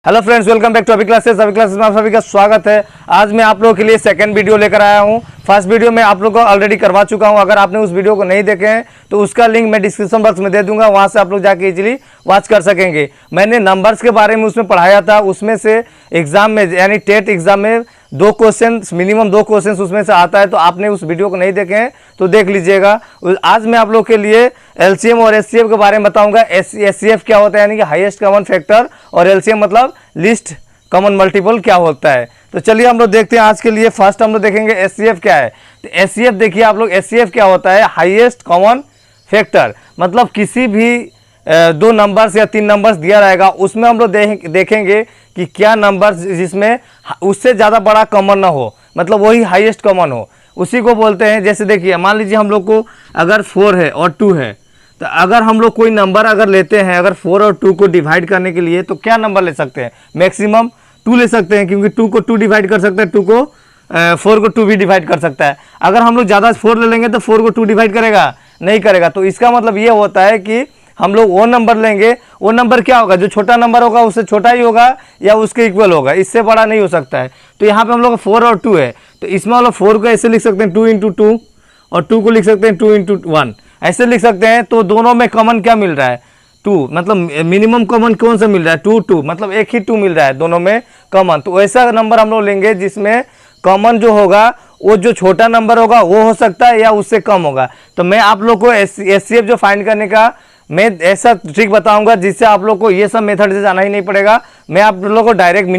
Hello friends, welcome back to Abhi classes में आप सभी का स्वागत है। आज मैं आप लोगों के लिए सेकंड वीडियो लेकर आया हूं। फर्स्ट वीडियो में आप लोगों को ऑलरेडी करवा चुका हूं। अगर आपने उस वीडियो को नहीं देखे हैं तो उसका लिंक मैं डिस्क्रिप्शन बॉक्स में दे दूंगा, वहां से आप लोग जाके इजीली वॉच कर सकेंगे। मैंने नंबर्स के बारे में उसमें पढ़ाया था। उसमें से एग्जाम में यानी टेट एग्जाम में मिनिमम दो क्वेश्चन उसमें से आता है। तो आपने उस वीडियो को नहीं देखे हैं तो देख लीजिएगा। आज मैं आप लोग के लिए एलसीएम और एचसीएफ के बारे में बताऊंगा। एचसीएफ क्या होता है यानी कि हाईएस्ट कॉमन फैक्टर, और एलसीएम मतलब लीस्ट कॉमन मल्टीपल क्या होता है। तो चलिए हम लोग देखते हैं। आज के लिए फर्स्ट हम लोग देखेंगे एचसीएफ क्या है। तो एचसीएफ देखिए आप लोग, एचसीएफ क्या होता है, हाईएस्ट कॉमन फैक्टर। मतलब किसी भी दो नंबर्स या तीन नंबर्स दिया रहेगा, उसमें हम लोग देखेंगे कि क्या नंबर जिसमें उससे ज़्यादा बड़ा कॉमन ना हो, मतलब वही हाईएस्ट कॉमन हो, उसी को बोलते हैं। जैसे देखिए, मान लीजिए हम लोग को अगर 4 है और 2 है, तो अगर हम लोग कोई नंबर अगर लेते हैं, अगर 4 और 2 को डिवाइड करने के लिए, तो क्या नंबर ले सकते हैं? मैक्सिमम 2 ले सकते हैं, क्योंकि 2 को 2 डिवाइड कर सकते हैं, 4 को 2 भी डिवाइड कर सकता है। अगर हम लोग ज़्यादा 4 ले लेंगे तो 4 को 2 डिवाइड करेगा? नहीं करेगा। तो इसका मतलब ये होता है कि हम लोग वो नंबर लेंगे, वो नंबर क्या होगा, जो छोटा नंबर होगा उससे छोटा ही होगा या उसके इक्वल होगा, इससे बड़ा नहीं हो सकता है। तो यहाँ पे हम लोग 4 और 2 है, तो इसमें हम लोग 4 को ऐसे लिख सकते हैं 2 इंटू 2, और 2 को लिख सकते हैं 2 इंटू 1, ऐसे लिख सकते हैं। तो दोनों में कॉमन क्या मिल रहा है? 2। मतलब मिनिमम कॉमन कौन सा मिल रहा है? 2 मतलब एक ही 2 मिल रहा है दोनों में कॉमन। तो ऐसा नंबर हम लोग लेंगे जिसमें कॉमन जो होगा वो जो छोटा नंबर होगा वो हो सकता है या उससे कम होगा। तो मैं आप लोग को एचसीएफ जो फाइंड करने का मैं ऐसा ट्रिक बताऊंगा जिससे आप लोग को ये सब मेथड से जाना ही नहीं पड़ेगा। मैं आप लोगों को डायरेक्ट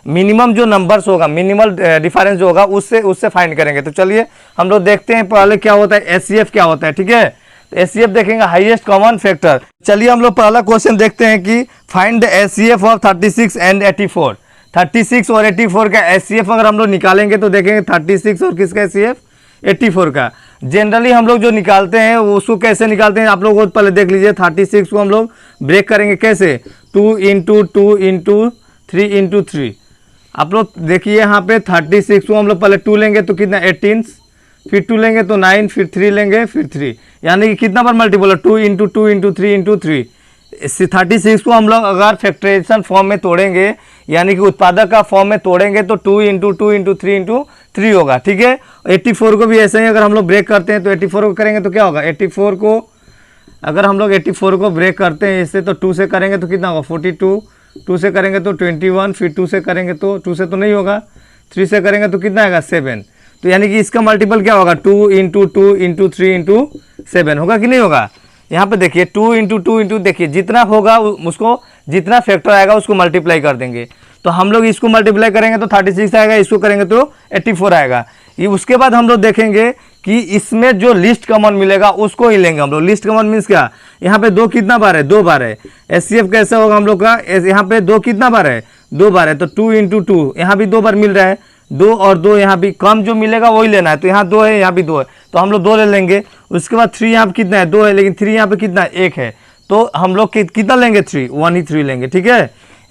मिनिमम जो नंबर्स होगा, मिनिमल डिफरेंस जो होगा उससे फाइंड करेंगे। तो चलिए हम लोग देखते हैं पहले क्या होता है, एचसीएफ क्या होता है। ठीक है, तो एचसीएफ देखेंगे हाईएस्ट कॉमन फैक्टर। चलिए हम लोग पहला क्वेश्चन देखते हैं कि find the HCF of 36 and 84। 36 और 84 का एचसीएफ अगर हम लोग निकालेंगे तो देखेंगे 36 और किसका एचसीएफ? 84 का। जनरली हम लोग जो निकालते हैं उसको कैसे निकालते हैं आप लोग पहले देख लीजिए। 36 को हम लोग ब्रेक करेंगे कैसे? 2 इंटू 2 इंटू 3 इंटू 3। आप लोग देखिए यहाँ पे 36 को हम लोग पहले 2 लेंगे तो कितना 18, फिर 2 लेंगे तो 9, फिर 3 लेंगे फिर 3, यानी कि कितना बार मल्टीपल है? 2 इंटू 2 इंटू 3 इंटू 3। 36 को हम लोग अगर फैक्टराइजेशन फॉर्म में तोड़ेंगे, यानी कि उत्पादक का फॉर्म में तोड़ेंगे, तो 2 इंटू 2 इंटू 3 इंटू 3 होगा। ठीक है, 84 को भी ऐसे ही अगर हम लोग ब्रेक करते हैं तो 84 को करेंगे तो क्या होगा? 84 को अगर हम लोग 84 को ब्रेक करते हैं इससे, तो 2 से करेंगे तो कितना होगा? 42, 2 से करेंगे तो 21, फिर 2 से करेंगे तो 2 से तो नहीं होगा, 3 से करेंगे तो कितना आएगा? 7। तो यानी कि इसका मल्टीपल क्या होगा? 2 इंटू 2 इंटू 3 इंटू 7 होगा कि नहीं होगा? यहाँ पे देखिए 2 इंटू 2 इंटू, देखिए जितना होगा उसको, जितना फैक्टर आएगा उसको मल्टीप्लाई कर देंगे। तो हम लोग इसको मल्टीप्लाई करेंगे तो 36 आएगा, इसको करेंगे तो 84 आएगा। ये उसके बाद हम लोग देखेंगे कि इसमें जो लिस्ट कॉमन मिलेगा उसको ही लेंगे हम लोग। लिस्ट कॉमन मीन्स क्या? यहाँ पे 2 कितना बार है? 2 बार है। एचसीएफ कैसा होगा हम लोग का? यहाँ पे 2 कितना बार है? 2 बार है। तो 2 इंटू 2 यहाँ भी 2 बार मिल रहा है, 2 और 2 यहाँ भी कम जो मिलेगा वही लेना है। तो यहाँ 2 है, यहाँ भी 2 है, तो हम लोग 2 ले लेंगे। उसके बाद 3 यहाँ पे कितना है? 2 है, लेकिन 3 यहाँ पे कितना है? 1 है, तो हम लोग कितना लेंगे? 3, 1 ही 3 लेंगे। ठीक है,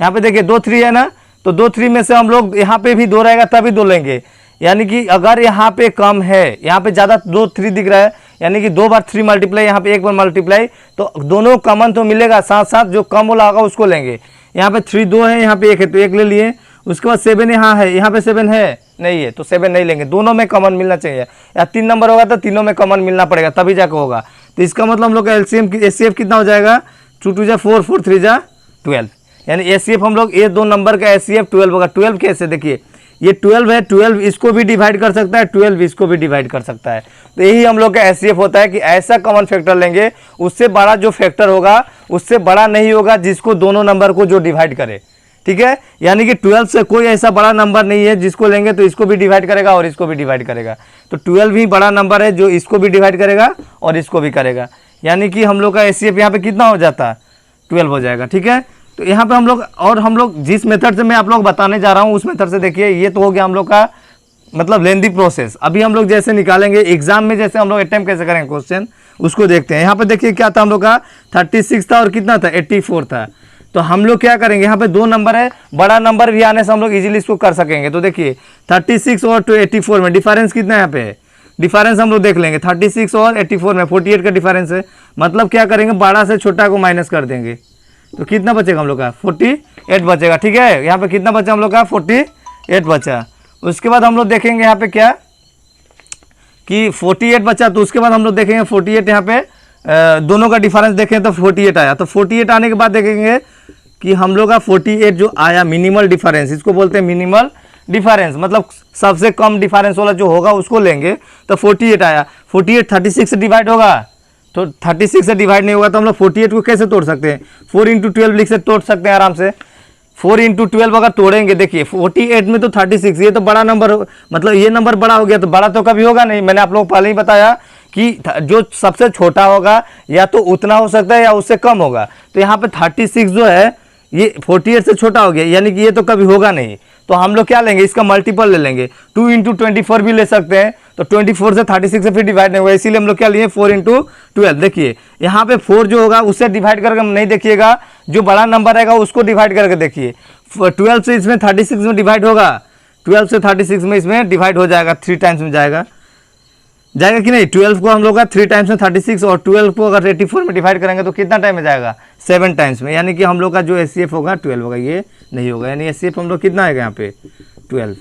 यहाँ पे देखिए 2 3 है ना, तो 2 3 में से हम लोग यहाँ पे भी 2 रहेगा तभी 2 लेंगे। यानी कि अगर यहाँ पे कम है, यहाँ पे ज़्यादा 2 3 दिख रहा है, यानी कि 2 बार 3 मल्टीप्लाई, यहाँ पे 1 बार मल्टीप्लाई, तो दोनों कॉमन तो मिलेगा, साथ साथ जो कम वाला होगा उसको लेंगे। यहाँ पे 3 2 है, यहाँ पे 1 है, तो 1 ले लिए। उसके बाद 7 यहाँ है, यहाँ पे 7 है नहीं है, तो 7 नहीं लेंगे। दोनों में कॉमन मिलना चाहिए, या 3 नंबर होगा तो तीनों में कॉमन मिलना पड़ेगा तभी जाकर होगा। तो इसका मतलब हम लोग का एलसीएम एचसीएफ कितना हो जाएगा? 2 2 जा 4, 4 3 जा 12, यानी एचसीएफ हम लोग ये 2 नंबर का एचसीएफ 12 होगा। 12 कैसे? देखिए ये 12 है, 12 इसको भी डिवाइड कर सकता है, 12 इसको भी डिवाइड कर सकता है। तो यही हम लोग का एचसीएफ होता है कि ऐसा कॉमन फैक्टर लेंगे, उससे बड़ा जो फैक्टर होगा उससे बड़ा नहीं होगा जिसको दोनों नंबर को जो डिवाइड करे। ठीक है, यानी कि 12 से कोई ऐसा बड़ा नंबर नहीं है जिसको लेंगे तो इसको भी डिवाइड करेगा और इसको भी डिवाइड करेगा। तो 12 ही बड़ा नंबर है जो इसको भी डिवाइड करेगा और इसको भी करेगा, यानी कि हम लोग का एचसीएफ यहाँ पे कितना हो जाता है? 12 हो जाएगा। ठीक है, तो यहाँ पे हम लोग जिस मेथड से मैं आप लोग बताने जा रहा हूँ उस मेथड से देखिए, ये तो हो गया हम लोग का मतलब लेंदी प्रोसेस। अभी हम लोग जैसे निकालेंगे एग्जाम में, जैसे हम लोग अटेम्प्ट कैसे करेंगे क्वेश्चन, उसको देखते हैं। यहाँ पे देखिए क्या था हम लोग का? 36 था और कितना था? 84 था। तो हम लोग क्या करेंगे, यहाँ पे 2 नंबर है, बड़ा नंबर भी आने से हम लोग इजीली इसको कर सकेंगे। तो देखिए 36 और 84 में डिफरेंस कितना है? यहाँ पे डिफरेंस हम लोग देख लेंगे। 36 और 84 में 48 का डिफरेंस है। मतलब क्या करेंगे? बड़ा से छोटा को माइनस कर देंगे। तो कितना बचेगा हम लोग का 48 बचेगा। ठीक है, यहाँ पे कितना बचा हम लोग का 48 बचा। उसके बाद हम लोग देखेंगे यहाँ पे क्या कि 48 बचा, तो उसके बाद हम लोग देखेंगे 48 यहाँ पे दोनों का डिफरेंस देखें तो 48 आया। तो 48 आने के बाद देखेंगे कि हम लोग का 48 जो आया मिनिमल डिफरेंस, इसको बोलते हैं मिनिमल डिफरेंस, मतलब सबसे कम डिफरेंस वाला जो होगा उसको लेंगे। तो 48 आया, 48 36 से डिवाइड होगा, तो 36 से डिवाइड नहीं होगा तो हम लोग 48 को कैसे तोड़ सकते हैं, 4 × 12 लिख से तोड़ सकते हैं आराम से। 4 × 12 अगर तोड़ेंगे, देखिए 48 में तो 36, ये तो बड़ा नंबर, मतलब ये नंबर बड़ा हो गया, तो बड़ा तो कभी होगा नहीं। मैंने आप लोगों को पहले ही बताया कि जो सबसे छोटा होगा या तो उतना हो सकता है या उससे कम होगा। तो यहाँ पे 36 जो है ये 48 से छोटा हो गया, यानी कि ये तो कभी होगा नहीं। तो हम लोग क्या लेंगे, इसका मल्टीपल ले लेंगे, 2 × 24 भी ले सकते हैं। तो 24 से 36 से फिर डिवाइड नहीं होगा, इसीलिए हम लोग क्या लिए 4 × 12। देखिए यहाँ पे 4 जो होगा उससे डिवाइड करके नहीं देखिएगा, जो बड़ा नंबर रहेगा उसको डिवाइड करके देखिए। 12 से इसमें 36 में डिवाइड होगा, 12 से 36 में इसमें डिवाइड हो जाएगा, 3 टाइम्स में जाएगा कि नहीं। 12 को हम लोग का 3 टाइम्स में 36, और 12 को अगर 84 में डिवाइड करेंगे तो कितना टाइम में जाएगा 7 टाइम्स में, यानी कि हम लोग का जो HCF होगा 12 होगा, ये नहीं होगा। यानी HCF हम लोग कितना आएगा यहाँ पे 12।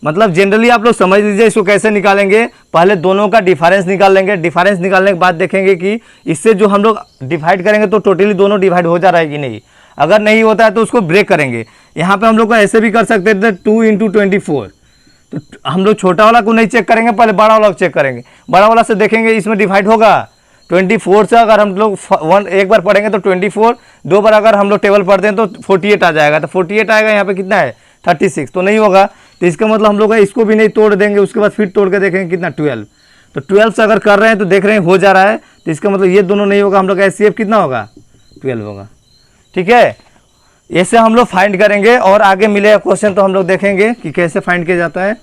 मतलब जनरली आप लोग समझ लीजिए इसको कैसे निकालेंगे, पहले दोनों का डिफरेंस निकाल लेंगे। डिफरेंस निकालने के बाद देखेंगे कि इससे जो हम लोग डिवाइड करेंगे तो टोटली दोनों डिवाइड हो जा रहा है कि नहीं। अगर नहीं होता है तो उसको ब्रेक करेंगे। यहाँ पे हम लोग को ऐसे भी कर सकते थे 2 × 24, तो हम लोग छोटा वाला को नहीं चेक करेंगे, पहले बड़ा वाला को चेक करेंगे। बड़ा वाला से देखेंगे इसमें डिवाइड होगा। 24 से अगर हम लोग एक बार पढ़ेंगे तो 24, 2 बार अगर हम लोग टेबल पढ़ते हैं तो 48 आ जाएगा। तो 48 आएगा, यहाँ पे कितना है 36, तो नहीं होगा। तो इसका मतलब हम लोग इसको भी नहीं तोड़ देंगे, उसके बाद फिर तोड़ के देखेंगे कितना 12। तो 12 से अगर कर रहे हैं तो देख रहे हैं हो जा रहा है, तो इसका मतलब ये दोनों नहीं होगा, हम लोग का HCF कितना होगा 12 होगा। ठीक है, ऐसे हम लोग फाइंड करेंगे और आगे मिलेगा क्वेश्चन तो हम लोग देखेंगे कि कैसे फाइंड किया जाता है।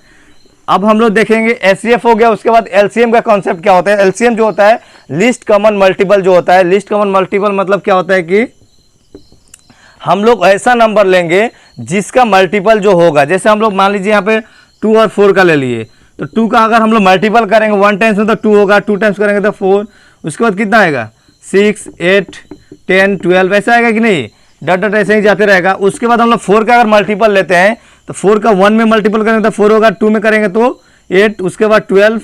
अब हम लोग देखेंगे HCF हो गया, उसके बाद LCM का कॉन्सेप्ट क्या होता है। LCM जो होता है लिस्ट कॉमन मल्टीपल जो होता है। लिस्ट कॉमन मल्टीपल मतलब क्या होता है कि हम लोग ऐसा नंबर लेंगे जिसका मल्टीपल जो होगा, जैसे हम लोग मान लीजिए यहाँ पे 2 और 4 का ले लिए, तो 2 का अगर हम लोग मल्टीपल करेंगे 1 टाइम्स में तो 2 होगा, 2 टाइम्स करेंगे तो 4, उसके बाद कितना आएगा 6, 8, 10, 12, ऐसा आएगा कि नहीं, डट डट ऐसे ही जाते रहेगा। उसके बाद हम लोग 4 का अगर मल्टीपल लेते हैं तो 4 का 1 में मल्टीपल करेंगे तो 4 होगा, 2 में करेंगे तो 8, उसके बाद 12,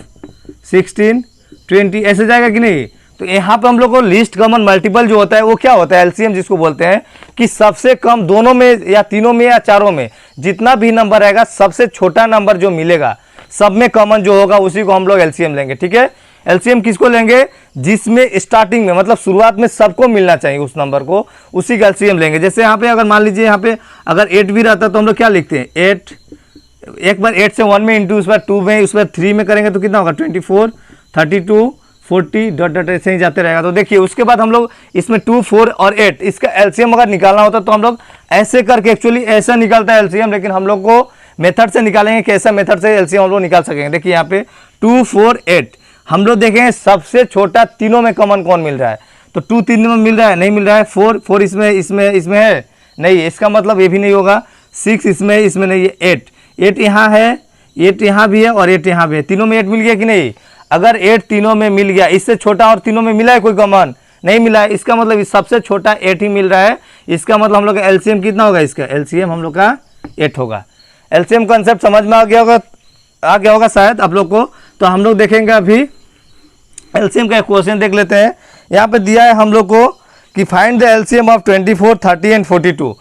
16, 20, ऐसे जाएगा कि नहीं। तो यहाँ पे हम लोग को लिस्ट कॉमन मल्टीपल जो होता है वो क्या होता है, LCM जिसको बोलते हैं, कि सबसे कम दोनों में या तीनों में या चारों में जितना भी नंबर रहेगा सबसे छोटा नंबर जो मिलेगा सब में कॉमन जो होगा उसी को हम लोग LCM लेंगे। ठीक है, LCM किसको लेंगे, जिसमें स्टार्टिंग में मतलब शुरुआत में सबको मिलना चाहिए उस नंबर को, उसी का LCM लेंगे। जैसे यहाँ पे अगर मान लीजिए यहाँ पे अगर 8 भी रहता तो हम लोग क्या लिखते हैं 8, एक बार 8 से 1 में इंटू, उस बार 2 में, उस बार 3 में करेंगे तो कितना होगा 24, 32, 40, डॉट डॉट ऐसे ही जाते रहेगा। तो देखिए उसके बाद हम लोग इसमें 2, 4 और 8 इसका LCM अगर निकालना होता तो हम लोग ऐसे करके, एक्चुअली ऐसा निकलता है LCM, लेकिन हम लोग को मेथड से निकालेंगे, कैसा मेथड से LCM हम लोग निकाल सकेंगे। देखिए यहाँ पे 2, 4, 8 हम लोग देखेंगे सबसे छोटा तीनों में कॉमन कौन मिल रहा है, तो 2 तीनों में मिल रहा है, नहीं मिल रहा है। 4 इसमें है नहीं, इसका मतलब ये भी नहीं होगा। 6 इसमें नहीं है। 8 यहाँ है, 8 यहाँ भी है और 8 यहाँ भी है, तीनों में 8 मिल गया कि नहीं। अगर 8 तीनों में मिल गया, इससे छोटा और तीनों में मिला है कोई कॉमन नहीं मिला है, इसका मतलब सबसे छोटा 8 ही मिल रहा है। इसका मतलब हम लोग का LCM कितना होगा, इसका LCM हम लोग का 8 होगा। LCM कॉन्सेप्ट समझ में आ गया होगा शायद आप लोग को। तो हम लोग देखेंगे अभी LCM का क्वेश्चन देख लेते हैं। यहाँ पे दिया है हम लोग को कि find the LCM of 24, 30 and 42।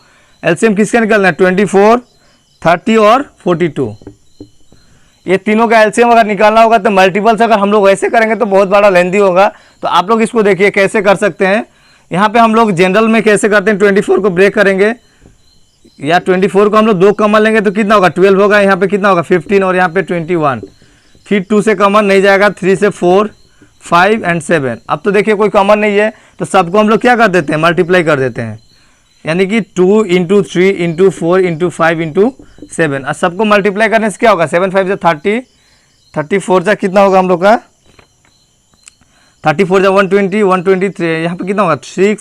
LCM किसका निकालना है 24, 30 और 42, ये तीनों का LCM अगर निकालना होगा तो मल्टीपल से अगर हम लोग ऐसे करेंगे तो बहुत बड़ा लेंदी होगा। तो आप लोग इसको देखिए कैसे कर सकते हैं। यहाँ पे हम लोग जनरल में कैसे करते हैं, 24 को ब्रेक करेंगे या 24 को हम लोग 2 कॉमन लेंगे तो कितना होगा 12 होगा, यहाँ पे कितना होगा 15 और यहाँ पे 21, फिर 2 से कॉमन नहीं जाएगा, 3 से 4, 5 एंड 7। अब तो देखिए कोई कॉमन नहीं है तो सबको हम लोग क्या कर देते हैं मल्टीप्लाई कर देते हैं, यानी कि 2 × 3 × 4 × 5 × 7। और सबको मल्टीप्लाई करने से क्या होगा 7 5 से 30, 34 से कितना होगा हम लोग का 34 से 120, 123, यहाँ पे कितना होगा 6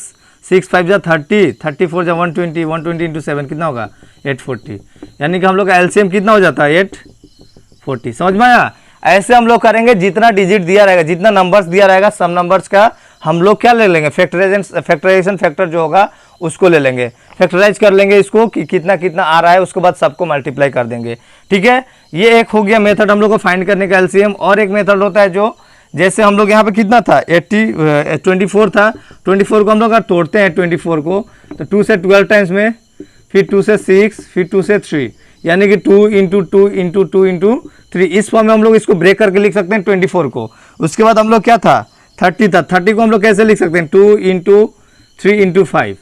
5 से 30, 34 से 120, 120 × 7 कितना होगा 840, यानी कि हम लोग का LCM कितना हो जाता है 840। समझ में आया। ऐसे हम लोग करेंगे, जितना डिजिट दिया रहेगा, जितना नंबर्स दिया रहेगा, सम नंबर्स का हम लोग क्या ले लेंगे, फैक्टराइजेशन फैक्टर जो होगा उसको ले लेंगे, फैक्टराइज कर लेंगे इसको कि कितना कितना आ रहा है, उसके बाद सबको मल्टीप्लाई कर देंगे। ठीक है, ये एक हो गया मेथड हम लोग को फाइंड करने का एलसीएम। और एक मेथड होता है जो, जैसे हम लोग यहाँ पे कितना था 24 था, 24 को हम लोग अगर तोड़ते हैं 24 को, तो 2 से 12 टाइम्स में, फिर 2 से 6, फिर 2 से 3, यानी कि 2 इंटू 2 इंटू 2 इंटू 3, इस फॉर्म में हम लोग इसको ब्रेक करके लिख सकते हैं 24 को। उसके बाद हम लोग क्या था 30 था, 30 को हम लोग कैसे लिख सकते हैं 2 इंटू 3 इंटू 5,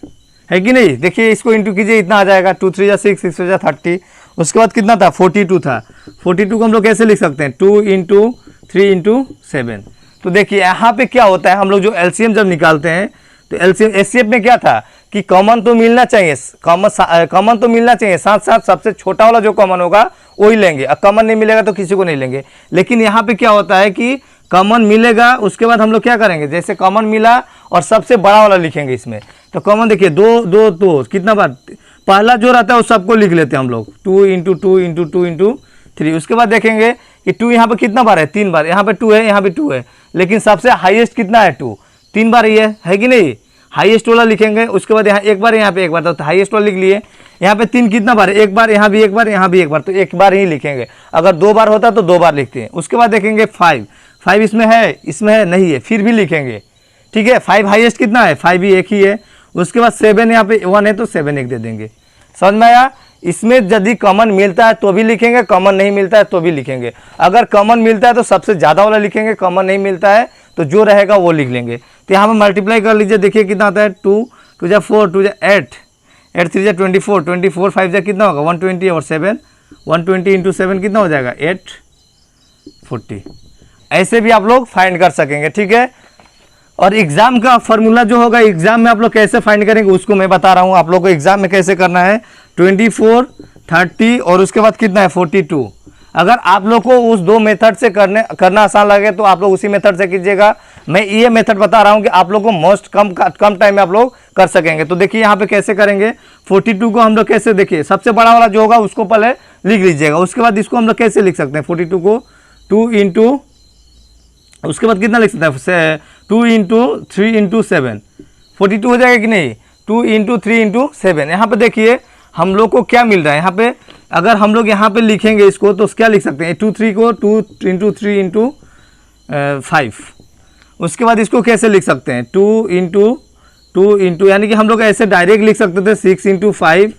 है कि नहीं। देखिए इसको इंटू कीजिए, इतना आ जाएगा 2 3 6, 6 4 30। उसके बाद कितना था 42 था, 42 को हम लोग कैसे लिख सकते हैं 2 इंटू 3 इंटू 7। तो देखिए यहाँ पे क्या होता है, हम लोग जो एलसीएम जब निकालते हैं तो एलसीएम एचसीएफ में क्या था कि कॉमन तो मिलना चाहिए, कॉमन तो मिलना चाहिए, साथ साथ सबसे छोटा वाला जो कॉमन होगा वही लेंगे, अब कॉमन नहीं मिलेगा तो किसी को नहीं लेंगे। लेकिन यहाँ पे क्या होता है कि कॉमन मिलेगा, उसके बाद हम लोग क्या करेंगे, जैसे कॉमन मिला और सबसे बड़ा वाला लिखेंगे इसमें। तो कॉमन देखिए 2 कितना बार, पहला जो रहता है वो सबको लिख लेते हैं हम लोग, 2 इंटू 2 इंटू 2 इंटू 3। उसके बाद देखेंगे कि 2 यहाँ पे कितना बार है, 3 बार, यहाँ पे 2 है, यहाँ पे 2 है, लेकिन सबसे हाईएस्ट कितना है 2, 3 बार ही है कि नहीं, हाईएस्ट वाला लिखेंगे। उसके बाद यहाँ एक बार, यहाँ पे एक बार, तो हाईएस्ट वाला लिख लिए। यहाँ पे 3 कितना बार है, एक बार, यहाँ भी एक बार, यहाँ भी एक बार, तो एक बार ही लिखेंगे। अगर 2 बार होता तो 2 बार लिखते हैं। उसके बाद देखेंगे 5 इसमें है नहीं है, फिर भी लिखेंगे। ठीक है, 5 हाईएस्ट कितना है, 5 भी एक ही है। उसके बाद 7 यहाँ पे 1 है तो 7 एक दे देंगे। समझ में आया। इसमें यदि कॉमन मिलता है तो भी लिखेंगे, कॉमन नहीं मिलता है तो भी लिखेंगे। अगर कॉमन मिलता है तो सबसे ज़्यादा वाला लिखेंगे, कॉमन नहीं मिलता है तो जो रहेगा वो लिख लेंगे। तो यहाँ पर मल्टीप्लाई कर लीजिए, देखिए कितना आता है 2 2 जा 4 2 जा 8 8 3 जा 24 24 5 जा कितना होगा 120 और 7 120 इंटू 7 कितना हो जाएगा 840। ऐसे भी आप लोग फाइंड कर सकेंगे। ठीक है, और एग्जाम का फॉर्मूला जो होगा, एग्जाम में आप लोग कैसे फाइंड करेंगे उसको मैं बता रहा हूँ आप लोग को। एग्जाम में कैसे करना है 24 30 और उसके बाद कितना है 42। अगर आप लोग को उस 2 मेथड से करना आसान लगे तो आप लोग उसी मेथड से कीजिएगा। मैं ये मेथड बता रहा हूँ कि आप लोग को मोस्ट कम टाइम में आप लोग कर सकेंगे। तो देखिए यहाँ पे कैसे करेंगे, 42 को हम लोग कैसे, देखिए सबसे बड़ा वाला जो होगा उसको पहले लिख लीजिएगा। उसके बाद इसको हम लोग कैसे लिख सकते हैं 42 को 2 इंटू, उसके बाद कितना लिख सकते हैं 2 इंटू 3 इंटू 7 42 हो जाएगा कि नहीं, 2 इंटू 3 इंटू 7। यहाँ पे देखिए हम लोग को क्या मिल रहा है, यहाँ पे अगर हम लोग यहाँ पे लिखेंगे इसको तो क्या लिख सकते हैं 2 3 को 2 इंटू 3 इंटू 5। उसके बाद इसको कैसे लिख सकते हैं 2 इंटू, यानी कि हम लोग ऐसे डायरेक्ट लिख सकते थे 6 इंटू 5,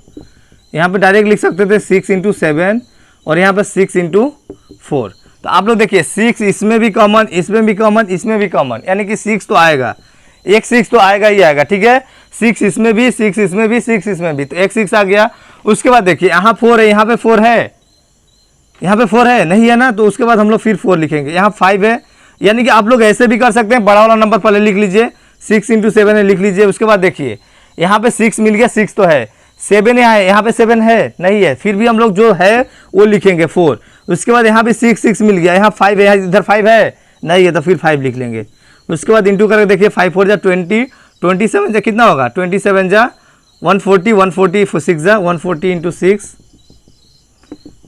यहाँ पर डायरेक्ट लिख सकते थे 6 इंटू 7 और यहाँ पर 6 इंटू 4। तो आप लोग देखिए 6 इसमें भी कॉमन, इसमें भी कॉमन, इसमें भी कॉमन, यानी कि 6 तो आएगा, एक 6 तो आएगा ही आएगा। ठीक है, 6 इसमें भी, 6 इसमें भी, 6 इसमें भी, तो एक 6 आ गया। उसके बाद देखिए यहाँ 4 है, यहाँ पे 4 है, यहाँ पे 4 है नहीं है ना, तो उसके बाद हम लोग फिर 4 लिखेंगे। यहाँ 5 है, यानी कि आप लोग ऐसे भी कर सकते हैं, बड़ा वाला नंबर पहले लिख लीजिए 6 इंटू 7 लिख लीजिए। उसके बाद देखिए यहाँ पे 6 मिल गया, 6 तो है, 7 यहाँ पे 7 है नहीं है, फिर भी हम लोग जो है वो लिखेंगे 4। उसके बाद यहाँ पे 6 मिल गया, यहाँ 5 है, इधर 5 है नहीं है तो फिर 5 लिख लेंगे। उसके बाद इंटू करके देखिए 5 4 जा 20 27 जा कितना होगा 27 जा 140 140 6 जा 140 इंटू 6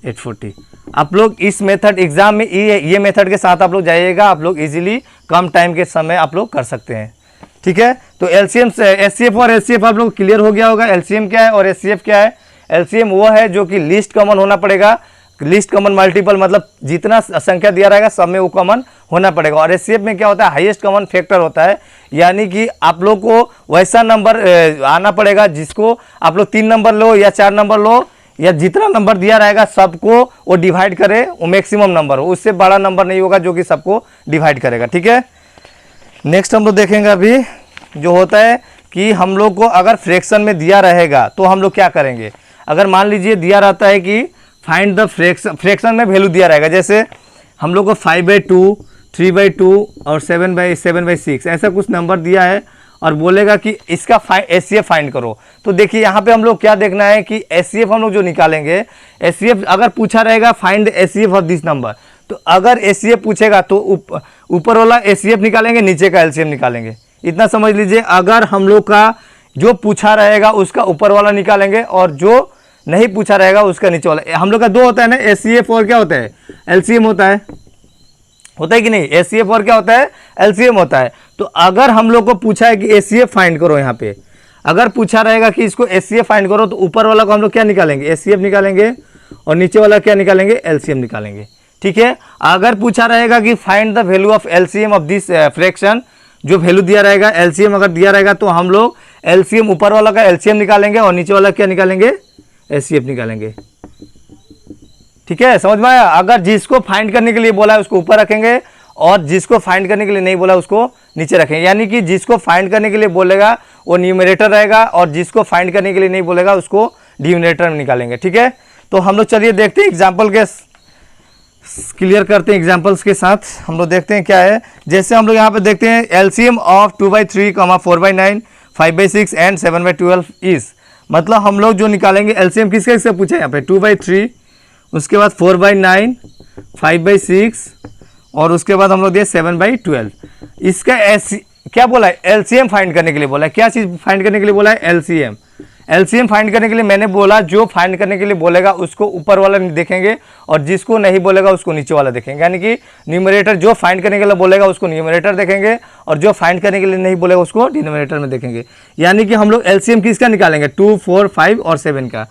840। आप लोग इस मेथड एग्जाम में ये मेथड के साथ आप लोग जाइएगा, आप लोग इजीली कम टाइम के समय आप लोग कर सकते हैं। ठीक है, तो एलसीएम से एचसीएफ और एचसीएफ आप लोग क्लियर हो गया होगा। एलसीएम क्या है और एचसीएफ क्या है। एलसीएम वो है जो कि लीस्ट कॉमन होना पड़ेगा, लीस्ट कॉमन मल्टीपल, मतलब जितना संख्या दिया रहेगा सब में वो कॉमन होना पड़ेगा। और एचसीएफ में क्या होता है हाईएस्ट कॉमन फैक्टर होता है, यानी कि आप लोग को वैसा नंबर आना पड़ेगा जिसको आप लोग 3 नंबर लो या 4 नंबर लो, या जितना नंबर दिया रहेगा सबको वो डिवाइड करे, वो मैक्सिमम नंबर हो, उससे बड़ा नंबर नहीं होगा जो कि सबको डिवाइड करेगा। ठीक है, नेक्स्ट हम लोग देखेंगे अभी जो होता है कि हम लोग को अगर फ्रैक्शन में दिया रहेगा तो हम लोग क्या करेंगे। अगर मान लीजिए दिया रहता है कि फाइंड द फ्रैक्शन में वैल्यू दिया रहेगा, जैसे हम लोग को 5/2 3/2 और 7/6 ऐसा कुछ नंबर दिया है और बोलेगा कि इसका एचसीएफ फाइंड करो। तो देखिए यहाँ पे हम लोग क्या देखना है कि एचसीएफ हम लोग जो निकालेंगे, एचसीएफ अगर पूछा रहेगा find the HCF of this number, तो अगर एचसीएफ पूछेगा तो ऊपर वाला एचसीएफ निकालेंगे, नीचे का एलसीएम निकालेंगे। इतना समझ लीजिए, अगर हम लोग का जो पूछा रहेगा उसका ऊपर वाला निकालेंगे और जो नहीं पूछा रहेगा उसका नीचे वाला। हम लोग का 2 होता है ना, एचसीएफ और क्या होता है एलसीएम होता है। होता है कि नहीं, एचसीएफ और क्या होता है, एलसीएम होता है। तो अगर हम लोग को पूछा है कि एचसीएफ फाइंड करो, यहाँ पे अगर पूछा रहेगा कि इसको एचसीएफ फाइंड करो, तो ऊपर वाला को हम लोग क्या निकालेंगे, एचसीएफ निकालेंगे, और नीचे वाला क्या निकालेंगे, एलसीएम निकालेंगे। ठीक है, अगर पूछा रहेगा कि find the value of LCM of this fraction, जो वैल्यू दिया रहेगा एलसीएम अगर दिया रहेगा, तो हम लोग एलसीएम ऊपर वाला का एलसीएम निकालेंगे और नीचे वाला क्या निकालेंगे, एचसीएफ निकालेंगे। ठीक है, समझ में आया। अगर जिसको फाइंड करने के लिए बोला है उसको ऊपर रखेंगे, और जिसको फाइंड करने के लिए नहीं बोला उसको नीचे रखेंगे। यानी कि जिसको फाइंड करने के लिए बोलेगा वो न्यूमरेटर रहेगा, और जिसको फाइंड करने के लिए नहीं बोलेगा उसको डिनोमिनेटर में निकालेंगे। ठीक है, तो हम लोग चलिए देखते हैं एग्जाम्पल के, क्लियर करते हैं एग्जाम्पल्स के साथ। हम लोग देखते हैं क्या है। जैसे हम लोग यहाँ पे देखते हैं एलसीएम ऑफ 2/3, 4/9, 5/6 एंड 7/12 इज, मतलब हम लोग जो निकालेंगे एलसीएम किसके किससे पूछे यहाँ पे, 2/3, उसके बाद 4/9, 5/6 और उसके बाद हम लोग दिए 7/12। इसका क्या बोला है, एलसीएम फाइंड करने के लिए बोला है। क्या चीज़ फाइंड करने के लिए बोला है, एलसीएम। एलसीएम फाइंड करने के लिए मैंने बोला जो फाइंड करने के लिए बोलेगा उसको ऊपर वाला देखेंगे, और जिसको नहीं बोलेगा उसको नीचे वाला देखेंगे। यानी कि न्यूमरेटर जो फाइंड करने के लिए बोलेगा उसको न्यूमरेटर देखेंगे, और जो फाइंड करने के लिए नहीं बोलेगा उसको डिनोमिनेटर में देखेंगे। यानी कि हम लोग एलसीएम किसका निकालेंगे, 2, 4, 5 और 7 का।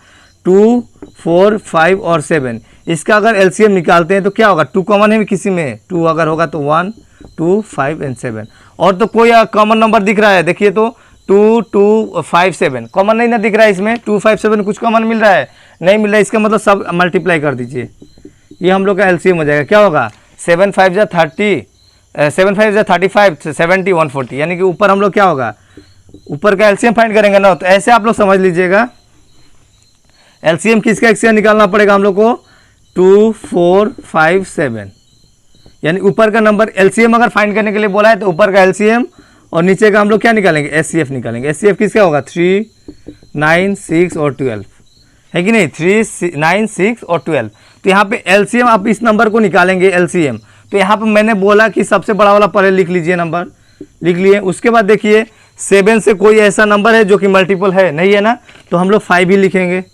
2, 4, 5 और 7, इसका अगर एलसीएम निकालते हैं तो क्या होगा, 2 कॉमन है किसी में, 2 अगर होगा तो 1, 2, 5 एंड 7, और तो कोई कॉमन नंबर दिख रहा है, देखिए तो 2, 2, 5, 7 कॉमन नहीं ना दिख रहा है इसमें, 2, 5, 7 कुछ कॉमन मिल रहा है, नहीं मिल रहा है। इसका मतलब सब मल्टीप्लाई कर दीजिए, ये हम लोग का एलसीएम हो जाएगा। क्या होगा, 7 5 जा 30, 7 5 जा 35, 70, 140। यानी कि ऊपर हम लोग क्या होगा, ऊपर का एलसीएम फाइंड करेंगे ना। तो ऐसे आप लोग समझ लीजिएगा, एलसीएम किसका किसका निकालना पड़ेगा हम लोग को, 2, 4, 5, 7। यानी ऊपर का नंबर एलसीएम अगर फाइंड करने के लिए बोला है तो ऊपर का एलसीएम, और नीचे का हम लोग क्या निकालेंगे, एचसीएफ निकालेंगे। एचसीएफ किसका होगा, 3, 9, 6 और 12 है कि नहीं, 3, 9, 6 और 12। तो यहाँ पे एलसीएम आप इस नंबर को निकालेंगे एलसीएम। तो यहाँ पे मैंने बोला कि सबसे बड़ा वाला पहले लिख लीजिए, नंबर लिख लिए। उसके बाद देखिए 7 से कोई ऐसा नंबर है जो कि मल्टीपल है, नहीं है ना, तो हम लोग 5 ही लिखेंगे।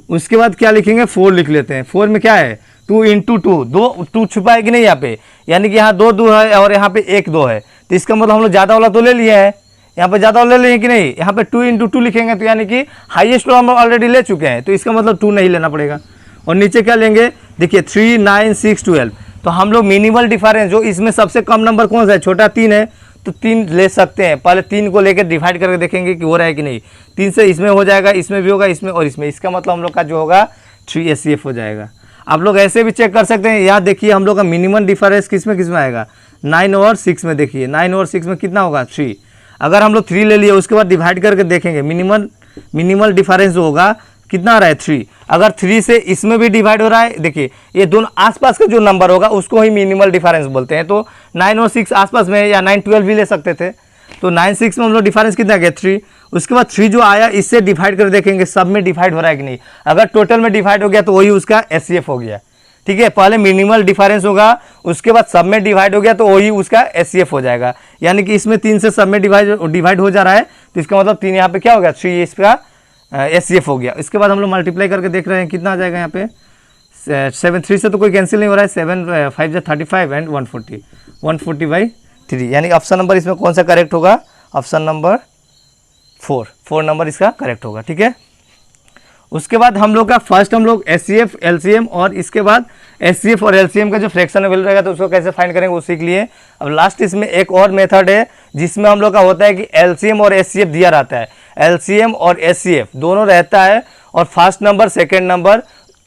उसके बाद क्या लिखेंगे, 4 लिख लेते हैं। 4 में क्या है, 2 × 2, 2 छुपा है कि नहीं यहाँ पे, यानी कि यहाँ 2 है और यहाँ पे 1 2 है। तो इसका मतलब हम लोग ज़्यादा वाला तो ले लिए हैं, यहाँ पे ज़्यादा वाला ले लिए कि नहीं, यहाँ पे 2 × 2 लिखेंगे, तो यानी कि हाईएस्ट वाला हम लोग ऑलरेडी ले चुके हैं, तो इसका मतलब 2 नहीं लेना पड़ेगा। और नीचे क्या लेंगे, देखिए 3, 9, 6, 12। तो हम लोग मिनिमल डिफरेंस, जो इसमें सबसे कम नंबर कौन सा है, छोटा 3 है, तो 3 ले सकते हैं। पहले 3 को लेकर डिवाइड करके देखेंगे कि हो रहा है कि नहीं। 3 से इसमें हो जाएगा, इसमें भी होगा, इसमें और इसमें, इसका मतलब हम लोग का जो होगा 3 एचसीएफ हो जाएगा। आप लोग ऐसे भी चेक कर सकते हैं। यहाँ देखिए हम लोग का मिनिमम डिफरेंस किस में आएगा, 9 और 6 में। देखिए 9 और 6 में कितना होगा, 3। अगर हम लोग 3 ले लिए, उसके बाद डिवाइड करके देखेंगे मिनिमल डिफरेंस जो होगा कितना आ रहा है, 3। अगर 3 से इसमें भी डिवाइड हो रहा है, देखिए ये दोनों आसपास का जो नंबर होगा उसको ही मिनिमल डिफरेंस बोलते हैं। तो 9 और 6 आसपास में, या 9 12 भी ले सकते थे। तो 9 6 में हम लोग डिफरेंस कितना गया, 3। उसके बाद 3 जो आया इससे डिवाइड कर देखेंगे सब में डिवाइड हो रहा है कि नहीं। अगर टोटल में डिवाइड हो गया तो वही उसका एचसीएफ हो गया। ठीक है, पहले मिनिमल डिफरेंस होगा, उसके बाद सब में डिवाइड हो गया तो वही उसका एचसीएफ हो जाएगा। यानी कि इसमें 3 से सब में डिवाइड हो जा रहा है, तो इसका मतलब 3 यहाँ पे क्या हो गया, 3 इसका एचसीएफ हो गया। इसके बाद हम लोग मल्टीप्लाई करके देख रहे हैं कितना आ जाएगा यहाँ पे, 7 3 से तो कोई कैंसिल नहीं हो रहा है, 7 5 जा 35 एंड 140/3। यानी ऑप्शन नंबर इसमें कौन सा करेक्ट होगा, ऑप्शन नंबर 4 नंबर इसका करेक्ट होगा। ठीक है, उसके बाद हम लोग का फर्स्ट हम लोग एचसीएफ एलसीएम, और इसके बाद एचसीएफ और एलसीएम का जो फ्रैक्शन अवेलेबल रहेगा तो उसको कैसे फाइंड करेंगे वो सीख लिए। अब लास्ट इसमें एक और मेथड है जिसमें हम लोग का होता है कि एलसीएम और एचसीएफ दिया रहता है, एलसीएम और एचसीएफ दोनों रहता है, और फर्स्ट नंबर सेकेंड नंबर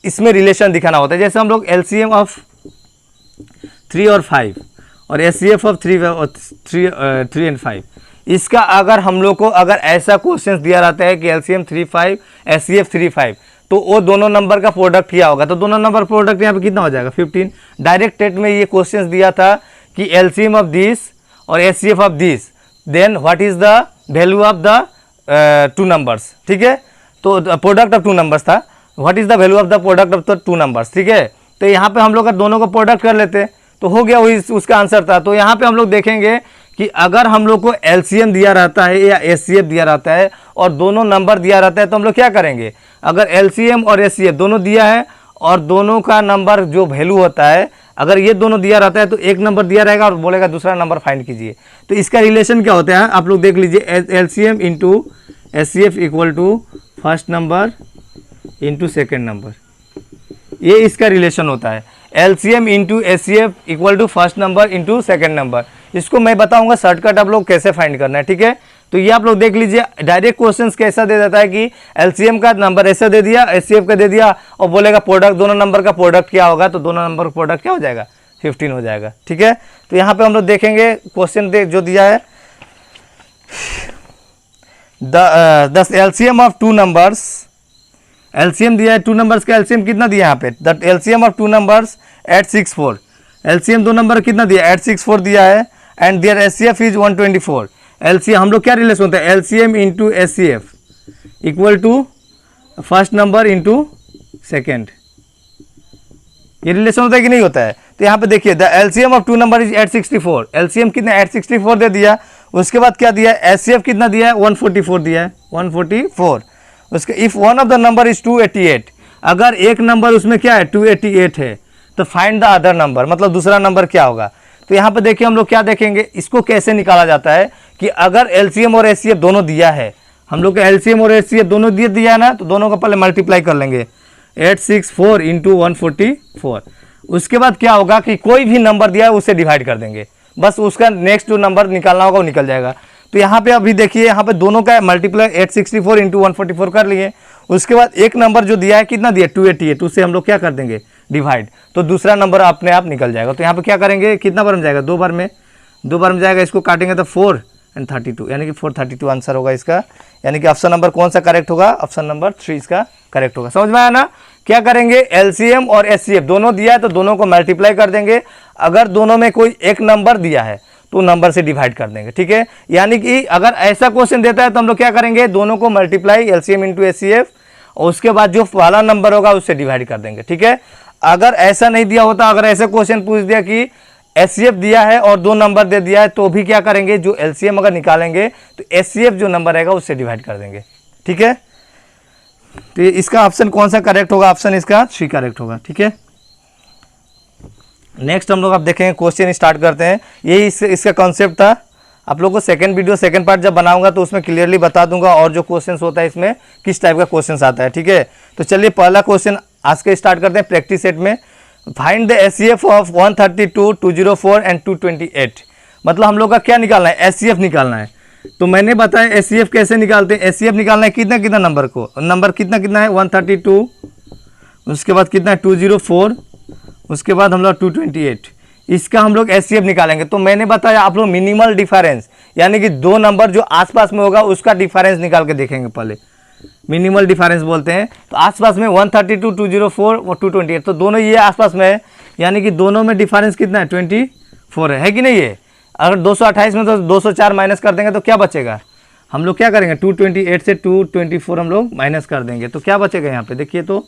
इसमें रिलेशन दिखाना होता है। जैसे हम लोग एलसीएम ऑफ 3 और 5 और एचसीएफ ऑफ 3 एंड 5, इसका अगर हम लोग को अगर ऐसा क्वेश्चन दिया रहता है कि एलसीएम 3 5 एचसीएफ 3 5, तो वो दोनों नंबर का प्रोडक्ट किया होगा, तो दोनों नंबर प्रोडक्ट यहाँ पे कितना हो जाएगा, 15। डायरेक्ट टेट में ये क्वेश्चन दिया था कि एलसीएम ऑफ दिस और HCF of this, then what is the value of the 2 numbers. ठीक है, तो प्रोडक्ट ऑफ 2 नंबर्स था, what is the value of the product of the 2 numbers. ठीक है, तो यहाँ पे हम लोग का दोनों को प्रोडक्ट कर लेते तो हो गया, वही उसका आंसर था। तो यहाँ पे हम लोग देखेंगे कि अगर हम लोग को एलसीएम दिया रहता है या एचसीएफ दिया रहता है और दोनों नंबर दिया रहता है, तो हम लोग क्या करेंगे, अगर एलसीएम और एचसीएफ दोनों दिया है और दोनों का नंबर जो वैल्यू होता है अगर ये दोनों दिया रहता है तो एक नंबर दिया रहेगा और बोलेगा दूसरा नंबर फाइंड कीजिए। तो इसका रिलेशन क्या होता है आप लोग देख लीजिए, LCM into SCF equal to first number into second number, ये इसका रिलेशन होता है। LCM into SCF equal to first number into second number. इसको मैं बताऊंगा शॉर्टकट आप लोग कैसे फाइंड करना है, ठीक है। तो ये आप लोग देख लीजिए, डायरेक्ट क्वेश्चंस कैसा दे देता है कि LCM का नंबर ऐसा दे दिया, SCF का दे दिया और बोलेगा प्रोडक्ट, दोनों नंबर का प्रोडक्ट क्या होगा, तो दोनों नंबर का प्रोडक्ट क्या हो जाएगा, 15 हो जाएगा, ठीक है। तो यहाँ पे हम लोग देखेंगे क्वेश्चन जो दिया है, the LCM of two numbers, LCM दिया है टू नंबर्स का LCM कितना दिया यहाँ पे, the LCM of two numbers 864, LCM दो नंबर कितना दिया 864 दिया है, and their SCF is 124। LCM हम लोग क्या रिलेशन होता है, LCM into SCF equal to first number into second, ये रिलेशन होता है कि नहीं होता है। तो यहाँ पे देखिए, the LCM of two number is 864, LCM कितना 864 दे दिया, उसके बाद क्या दिया SCF कितना दिया है 144 दिया है, 144। उसके if one of the number is 288, अगर एक नंबर उसमें क्या है 288 है, तो फाइंड द अदर नंबर, मतलब दूसरा नंबर क्या होगा। तो यहाँ पे देखिए हम लोग क्या देखेंगे, इसको कैसे निकाला जाता है कि अगर LCM और SCF दोनों दिया है, हम लोग का LCM और SCF दोनों दिया है ना, तो दोनों का पहले मल्टीप्लाई कर लेंगे 864 इंटू 144। उसके बाद क्या होगा कि कोई भी नंबर दिया है उसे डिवाइड कर देंगे, बस उसका नेक्स्ट जो नंबर निकालना होगा वो निकल जाएगा। तो यहाँ पे अभी देखिए, यहाँ पे दोनों का मल्टीप्लाई 864 इंटू 144 कर लिए। उसके बाद एक नंबर जो दिया है कितना दिया 288, उससे हम लोग क्या कर देंगे डिवाइड, तो दूसरा नंबर अपने आप निकल जाएगा। तो यहाँ पे क्या करेंगे, कितना बार में जाएगा, दो बार में जाएगा, इसको काटेंगे तो 4 एंड 32, यानी कि 432 आंसर होगा इसका, यानी कि ऑप्शन नंबर कौन सा करेक्ट होगा, ऑप्शन नंबर 3 इसका करेक्ट होगा। समझ में आया ना। क्या करेंगे, LCM और SCF दोनों दिया है तो दोनों को मल्टीप्लाई कर देंगे, अगर दोनों में कोई एक नंबर दिया है तो नंबर से डिवाइड कर देंगे, ठीक है। यानी कि अगर ऐसा क्वेश्चन देता है तो हम लोग क्या करेंगे, दोनों को मल्टीप्लाई LCM इंटू SCF और उसके बाद जो वाला नंबर होगा उससे डिवाइड कर देंगे, ठीक है। अगर ऐसा नहीं दिया होता, अगर ऐसा क्वेश्चन पूछ दिया कि SCF दिया है और दो नंबर दे दिया है, तो भी क्या करेंगे, जो LCM अगर निकालेंगे तो SCF जो नंबर रहेगा उससे डिवाइड कर देंगे, ठीक है। तो इसका ऑप्शन कौन सा करेक्ट होगा, ऑप्शन इसका 3 करेक्ट होगा, ठीक है। नेक्स्ट हम लोग अब देखेंगे, क्वेश्चन स्टार्ट करते हैं। यही इसका कॉन्सेप्ट था। आप लोगों को सेकंड पार्ट जब बनाऊंगा तो उसमें क्लियरली बता दूंगा और जो क्वेश्चंस होता है इसमें किस टाइप का क्वेश्चंस आता है, ठीक है। तो चलिए पहला क्वेश्चन आज के स्टार्ट करते हैं प्रैक्टिस सेट में। Find the SCF of 132, 204 and 228। मतलब हम लोग का क्या निकालना है, SCF निकालना है। तो मैंने बताया SCF कैसे निकालते हैं। SCF निकालना है कितना नंबर को, नंबर कितना है 132, उसके बाद कितना है 204, उसके बाद हम लोग 228, इसका हम लोग SCF निकालेंगे। तो मैंने बताया आप लोग मिनिमल डिफरेंस, यानी कि दो नंबर जो आसपास में होगा उसका डिफरेंस निकाल के देखेंगे पहले, मिनिमल डिफरेंस बोलते हैं। तो आसपास में 132, 204 और 228, तो दोनों ये आसपास में है, यानी कि दोनों में डिफरेंस कितना है 24 है कि नहीं। है अगर 228 में तो 204 माइनस कर देंगे तो क्या बचेगा, हम लोग क्या करेंगे 228 से 224 हम लोग माइनस कर देंगे, तो क्या बचेगा यहाँ पे देखिए, तो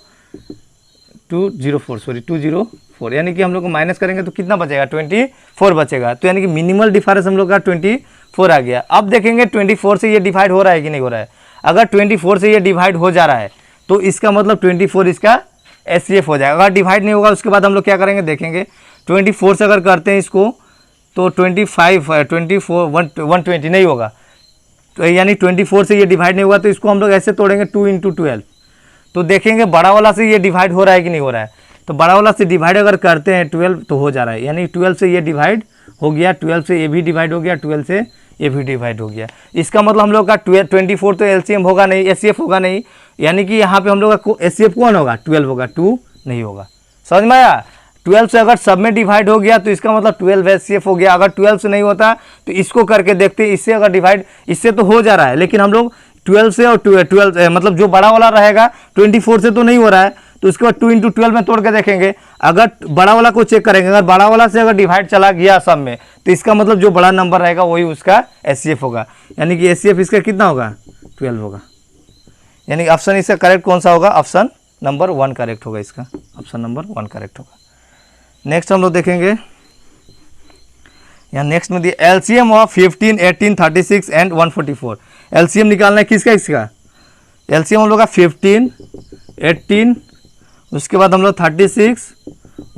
204, यानी कि हम लोग को माइनस करेंगे तो कितना बचेगा 24 बचेगा। तो यानी कि मिनिमल डिफरेंस हम लोग का 24 आ गया। अब देखेंगे 24 से ये डिवाइड हो रहा है कि नहीं हो रहा है। अगर 24 से ये डिवाइड हो जा रहा है तो इसका मतलब 24 इसका SCF हो जाएगा। अगर डिवाइड नहीं होगा उसके बाद हम लोग क्या करेंगे देखेंगे, 24 से अगर करते हैं इसको तो 120 नहीं होगा, तो यानी 24 से ये डिवाइड नहीं होगा, तो इसको हम लोग ऐसे तोड़ेंगे 2 × 12। तो देखेंगे बड़ा वाला से ये डिवाइड हो रहा है कि नहीं हो रहा है। तो बड़ा वाला से डिवाइड अगर करते हैं 12 तो हो जा रहा है, यानी 12 से ये डिवाइड हो गया, 12 से ये भी डिवाइड हो गया, 12 से ये भी डिवाइड हो गया। इसका मतलब हम लोग का 24 तो LCM होगा नहीं, SCF होगा नहीं, यानी कि यहाँ पे हम लोग का SCF कौन होगा 12 होगा, 2 नहीं होगा। समझ में आया। 12 से अगर सब में डिवाइड हो गया तो इसका मतलब 12 SCF हो गया। अगर 12 से नहीं होता तो इसको करके देखते, इससे अगर डिवाइड, इससे तो हो जा रहा है, लेकिन हम लोग 12 से और 12 मतलब जो बड़ा वाला रहेगा 24 से तो नहीं हो रहा है, तो उसके बाद 2 × 12 में तोड़ के देखेंगे। अगर बड़ा वाला को चेक करेंगे, अगर बड़ा वाला से अगर डिवाइड चला गया सब में, तो इसका मतलब जो बड़ा नंबर रहेगा वही उसका SCF होगा, यानी कि SCF इसका कितना होगा 12 होगा। यानी कि ऑप्शन इसका करेक्ट कौन सा होगा, ऑप्शन नंबर 1 करेक्ट होगा, इसका ऑप्शन नंबर 1 करेक्ट होगा। नेक्स्ट हम लोग देखेंगे, यहाँ नेक्स्ट में दिया LCM ऑफ 15, 18, 36 एंड 144। LCM निकालना है किसका, इसका LCM हम लोग का 15, 18, उसके बाद हम लोग 36,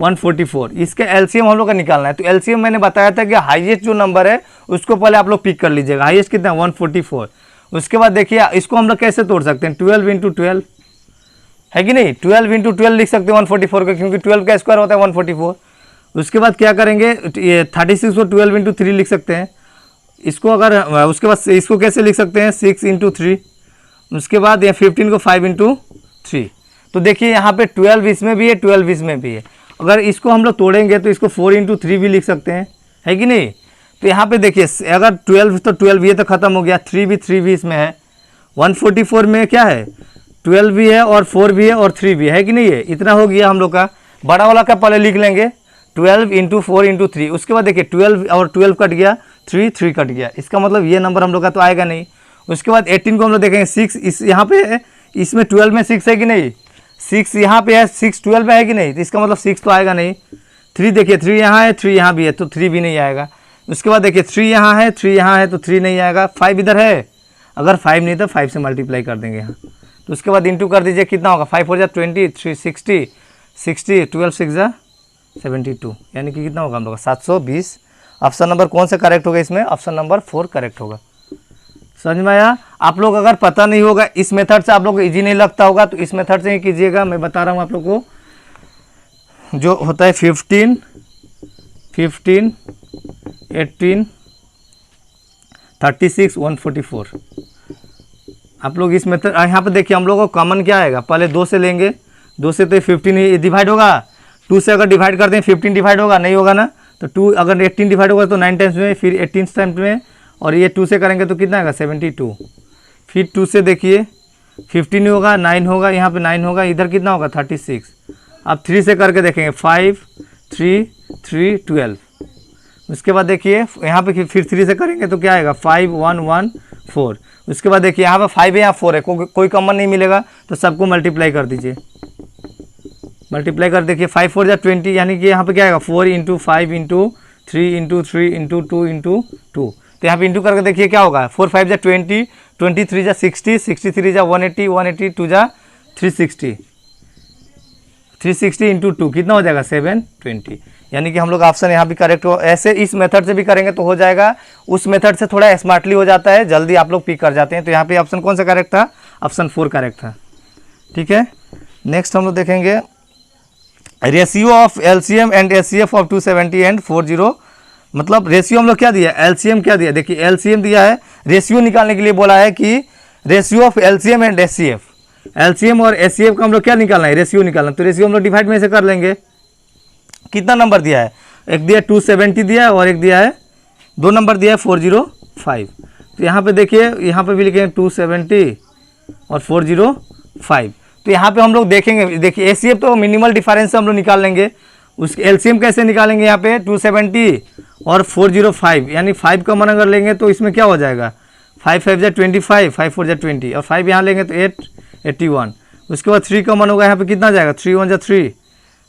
144। इसका एलसीएम हम लोग का निकालना है। तो एलसीएम मैंने बताया था कि हाईएस्ट जो नंबर है उसको पहले आप लोग पिक कर लीजिएगा। हाईएस्ट कितना है 144। उसके बाद देखिए इसको हम लोग कैसे तोड़ सकते हैं, 12 × 12 है कि नहीं, 12 × 12 लिख सकते हैं 144 का, क्योंकि 12 का स्क्वायर होता है 144। उसके बाद क्या करेंगे, ये 36 को 12 × 3 लिख सकते हैं इसको। अगर उसके बाद इसको कैसे लिख सकते हैं 6 × 3। उसके बाद ये 15 को 5 × 3। तो देखिए यहाँ पे 12 इसमें भी है, 12 इसमें भी है। अगर इसको हम लोग तोड़ेंगे तो इसको 4 × 3 भी लिख सकते हैं, है कि नहीं। तो यहाँ पे देखिए अगर 12 तो 12 ये तो खत्म हो गया, 3 भी इसमें है। 144 में क्या है, 12 भी है और 4 भी है और 3 भी है कि नहीं है। इतना हो गया हम लोग का। बड़ा वाला का पहले लिख लेंगे 12 × 4 × 3। उसके बाद देखिए 12 और 12 कट गया, 3 कट गया। इसका मतलब ये नंबर हम लोग का तो आएगा नहीं। उसके बाद 18 को हम लोग देखेंगे 6 इस यहाँ पे है, इसमें 12 में 6 है कि नहीं, 6 यहाँ पे है, 6 12 में है कि नहीं, तो इसका मतलब 6 तो आएगा नहीं। 3 देखिए 3 यहाँ है, 3 यहाँ भी है, तो 3 भी नहीं आएगा। उसके बाद देखिए 3 यहाँ है, 3 यहाँ है, तो 3 नहीं आएगा। 5 इधर है, अगर 5 नहीं तो 5 से मल्टीप्लाई कर देंगे यहाँ। तो उसके बाद इंटू कर दीजिए, कितना होगा 5 4 20, 3 60, 12 6 72, यानी कि कितना होगा हम लोग का 720। ऑप्शन नंबर कौन सा करेक्ट होगा इसमें, ऑप्शन नंबर 4 करेक्ट होगा। समझ में आया। आप लोग अगर पता नहीं होगा, इस मेथड से आप लोग को ईजी नहीं लगता होगा, तो इस मेथड से ही कीजिएगा। मैं बता रहा हूँ आप लोग को, जो होता है 15 18 36 144। आप लोग इस मेथड, यहाँ पे देखिए हम लोग को कॉमन क्या आएगा, पहले 2 से लेंगे, 2 से तो 15 ही डिवाइड होगा। 2 से अगर डिवाइड करते हैं 15 डिवाइड होगा, नहीं होगा ना। तो 2 अगर 18 डिवाइड होगा तो 9 टाइम्स में, फिर 18 टाइम्स में, और ये 2 से करेंगे तो कितना आएगा 72। फिर 2 से देखिए 15 होगा, 9 होगा, यहाँ पे 9 होगा, इधर कितना होगा 36। अब 3 से करके देखेंगे 5 3 3 12। उसके बाद देखिए यहाँ पे फिर 3 से करेंगे तो क्या आएगा 5 1 1 4। उसके बाद देखिए यहाँ पे 5 है, यहाँ 4 है, कोई कॉमन नहीं मिलेगा, तो सबको मल्टीप्लाई कर दीजिए। मल्टीप्लाई कर देखिए 5 4 20, यानी कि यहाँ पे क्या आएगा 4 × 5 × 3 × 3 × 2 × 2। तो यहाँ पे इंटू करके देखिए क्या होगा 4 5 20, 23 60, 63 180, 180 2 360, 360 × 2 कितना हो जाएगा 720। यानी कि हम लोग ऑप्शन यहाँ भी करेक्ट हो। ऐसे इस मेथड से भी करेंगे तो हो जाएगा, उस मेथड से थोड़ा स्मार्टली हो जाता है, जल्दी आप लोग पिक कर जाते हैं। तो यहाँ पे ऑप्शन कौन सा करेक्ट था, ऑप्शन 4 करेक्ट था। ठीक है, नेक्स्ट हम लोग देखेंगे ratio of LCM and HCF of 270 and 40। मतलब रेशियो हम लोग क्या दिया, एलसीएम क्या दिया, देखिए एलसीएम दिया है, रेशियो निकालने के लिए बोला है कि ratio of LCM and HCF. LCM और एचसीएफ का हम लोग क्या निकालना है, रेशियो निकालना। तो रेशियो हम लोग डिवाइड में से कर लेंगे। कितना नंबर दिया है, एक दिया 270 दिया है और एक दिया है 2 नंबर दिया है 405। तो यहाँ पे देखिए, यहाँ पे भी लिखेंगे 270 और 405। तो यहाँ पे हम लोग देखेंगे, देखिए एचसीएफ तो मिनिमल डिफरेंस से हम लोग निकाल लेंगे। उसके एलसीएम कैसे निकालेंगे, यहाँ पे 270 और 405, यानी 5 कॉमन अगर लेंगे तो इसमें क्या हो जाएगा 5 5 25, 5 4 20, और 5 यहाँ लेंगे तो 8 81। उसके बाद 3 कॉमन होगा, यहाँ पे कितना जाएगा 3 1 3,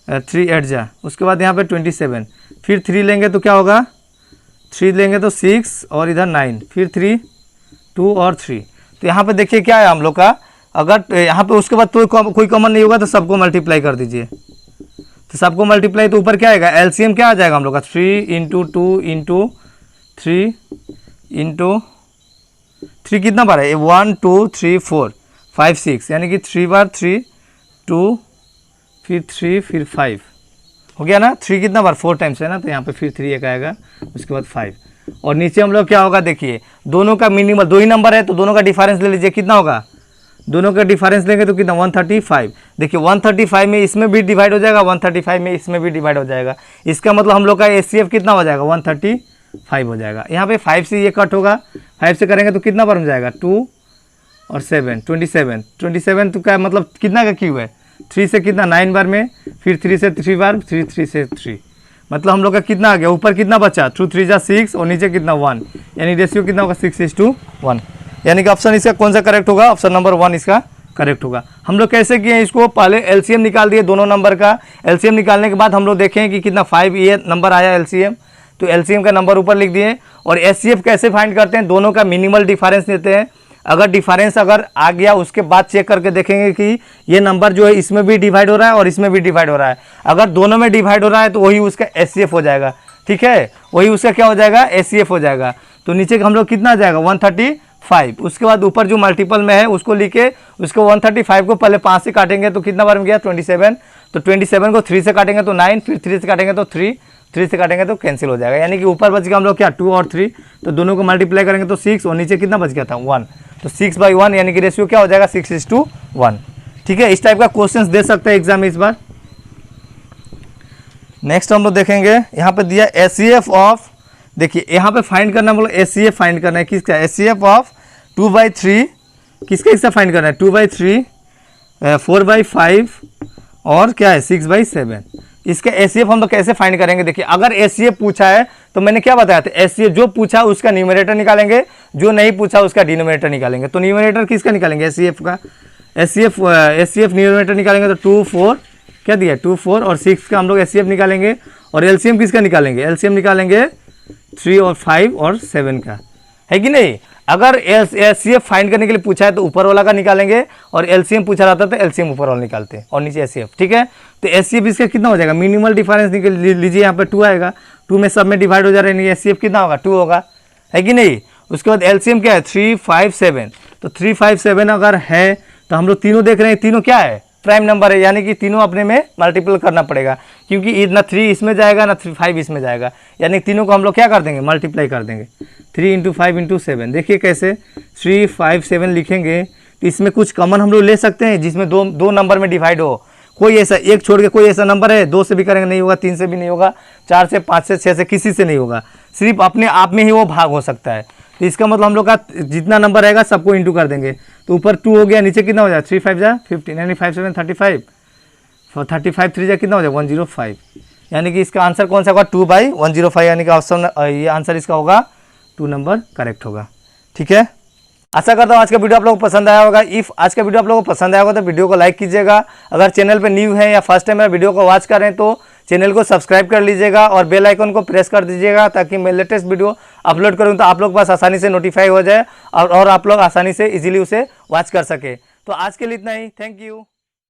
3 8 उसके बाद यहाँ पे 27। फिर 3 लेंगे तो क्या होगा, 3 लेंगे तो 6 और इधर 9, फिर 3 2 और 3। तो यहाँ पे देखिए क्या है हम लोग का, अगर यहाँ पे उसके बाद तो कोई कॉमन नहीं होगा तो सबको मल्टीप्लाई कर दीजिए। तो सबको मल्टीप्लाई तो ऊपर क्या आएगा, एलसीएम क्या आ जाएगा हम लोग का 3 × 2 × 3 × 3 कितना बार है 1 2 3 4 5 6, यानी कि 3 बार 3 2 फिर 3 फिर 5 हो गया ना। 3 कितना बार 4 टाइम्स है ना, तो यहाँ पे फिर 3 एक आएगा, उसके बाद 5। और नीचे हम लोग क्या होगा, देखिए दोनों का मिनिमल 2 ही नंबर है, तो दोनों का डिफरेंस ले लीजिए, कितना होगा, दोनों का डिफरेंस लेंगे तो कितना 135। देखिए 135 में इसमें भी डिवाइड हो जाएगा, 135 में इसमें भी डिवाइड हो जाएगा। इसका मतलब हम लोग का एचसीएफ कितना हो जाएगा 135 हो जाएगा। यहाँ पे 5 से ये कट होगा, 5 से करेंगे तो कितना बार हो जाएगा 2 और 7 27। 27 तो क्या मतलब कितना का क्यूब है, 3 से कितना 9 बार में, फिर 3 से 3 बार, फिर 3 से 3, मतलब हम लोग का कितना आ गया, ऊपर कितना बचा 2 3 6 और नीचे कितना 1, यानी रेशियो कितना होगा 6:1। यानी कि ऑप्शन इसका कौन सा करेक्ट होगा, ऑप्शन नंबर 1 इसका करेक्ट होगा। हम लोग कैसे किए इसको, पहले एलसीएम निकाल दिए दोनों नंबर का। एलसीएम निकालने के बाद हम लोग देखें कि कितना 5 ये नंबर आया एलसीएम, तो एलसीएम का नंबर ऊपर लिख दिए। और एचसीएफ कैसे फाइंड करते हैं, दोनों का मिनिमल डिफरेंस लेते हैं। अगर डिफरेंस अगर आ गया उसके बाद चेक करके देखेंगे कि ये नंबर जो है इसमें भी डिवाइड हो रहा है और इसमें भी डिवाइड हो रहा है। अगर दोनों में डिवाइड हो रहा है तो वही उसका एचसीएफ हो जाएगा, ठीक है, वही उसका क्या हो जाएगा, एचसीएफ हो जाएगा। तो नीचे का हम लोग कितना आ जाएगा 135। उसके बाद ऊपर जो मल्टीपल में है उसको लिखे, उसको 135 को पहले 5 से काटेंगे तो कितना बार में गया 27। तो 27 को 3 से काटेंगे तो 9, फिर 3 से काटेंगे तो 3, 3 से काटेंगे तो कैंसिल हो जाएगा। यानी कि ऊपर बच गया हम लोग क्या 2 और 3, तो दोनों को मल्टीप्लाई करेंगे तो 6 और नीचे कितना बच गया था 1। तो 6/1 यानी कि रेशियो क्या हो जाएगा 6:1। ठीक है, इस टाइप का क्वेश्चंस दे सकते हैं एग्जाम में इस बार। नेक्स्ट हम लोग देखेंगे, यहाँ पे दिया एचसीएफ ऑफ, देखिए यहाँ पे फाइंड करना बोलो, एचसीएफ फाइंड करना है किसका, एचसीएफ ऑफ 2/3 किसका फाइंड करना है 2/3, 4/5 और क्या है 6/7। इसका एचसीएफ हम लोग कैसे फाइंड करेंगे, देखिए अगर एचसीएफ पूछा है तो मैंने क्या बताया था, एचसीएफ जो पूछा उसका न्यूमरेटर निकालेंगे, जो नहीं पूछा उसका डिनोमिनेटर निकालेंगे। तो न्यूमरेटर किसका निकालेंगे एचसीएफ का, एचसीएफ न्यूमरेटर निकालेंगे तो 2, 4 क्या दिया 2, 4 और 6 का हम लोग एचसीएफ निकालेंगे। और एलसीएम किसका निकालेंगे, एलसीएम निकालेंगे 3 और 5 और 7 का, है कि नहीं। अगर एचसीएफ फाइंड करने के लिए पूछा है तो ऊपर वाला का निकालेंगे, और एलसीएम पूछा रहता है तो एलसीएम ऊपर वाला निकालते हैं और नीचे एचसीएफ, ठीक है। तो एचसीएफ इसका कितना हो जाएगा, मिनिमल डिफरेंस निकल लीजिए, यहाँ पे 2 आएगा, 2 में सब में डिवाइड हो जा रहा है, एचसीएफ कितना होगा 2 होगा, है कि नहीं। उसके बाद एलसीएम क्या है 3, 5, 7। तो 3, 5, 7 अगर है तो हम लोग तीनों देख रहे हैं, तीनों क्या है प्राइम नंबर है, यानी कि तीनों अपने में मल्टीपल करना पड़ेगा, क्योंकि ना 3 इसमें जाएगा ना 5 इसमें जाएगा, यानी तीनों को हम लोग क्या कर देंगे मल्टीप्लाई कर देंगे। 3 × 5 × 7, देखिए कैसे 3, 5, 7 लिखेंगे तो इसमें कुछ कॉमन हम लोग ले सकते हैं जिसमें दो नंबर में डिवाइड हो। कोई ऐसा एक छोड़ के कोई ऐसा नंबर है 2 से भी करेंगे नहीं होगा, 3 से भी नहीं होगा, 4 से, 5 से, 6 से, किसी से नहीं होगा, सिर्फ अपने आप में ही वो भाग हो सकता है। तो इसका मतलब हम लोग का जितना नंबर रहेगा सबको इंटू कर देंगे, तो ऊपर 2 हो गया, नीचे कितना हो जाए 3, 5 जा 15, यानी 5, 7, 35, 35, 3 जा कितना हो जाए 105, यानी कि इसका आंसर कौन सा होगा 2/105, यानी कि ऑप्शन ये आंसर इसका होगा 2 नंबर करेक्ट होगा। ठीक है, आशा करता हूँ आज का वीडियो आप लोगों को पसंद आया होगा। इफ़ आज का वीडियो आप लोगों को पसंद आया होगा तो वीडियो को लाइक कीजिएगा। अगर चैनल पे न्यू है या फर्स्ट टाइम मेरा वीडियो को वॉच कर रहे हैं तो चैनल को सब्सक्राइब कर लीजिएगा और बेल आइकन को प्रेस कर दीजिएगा, ताकि मैं लेटेस्ट वीडियो अपलोड करूँ तो आप लोग पास आसानी से नोटिफाई हो जाए और आप लोग आसानी से इजीली उसे वॉच कर सके। तो आज के लिए इतना ही, थैंक यू।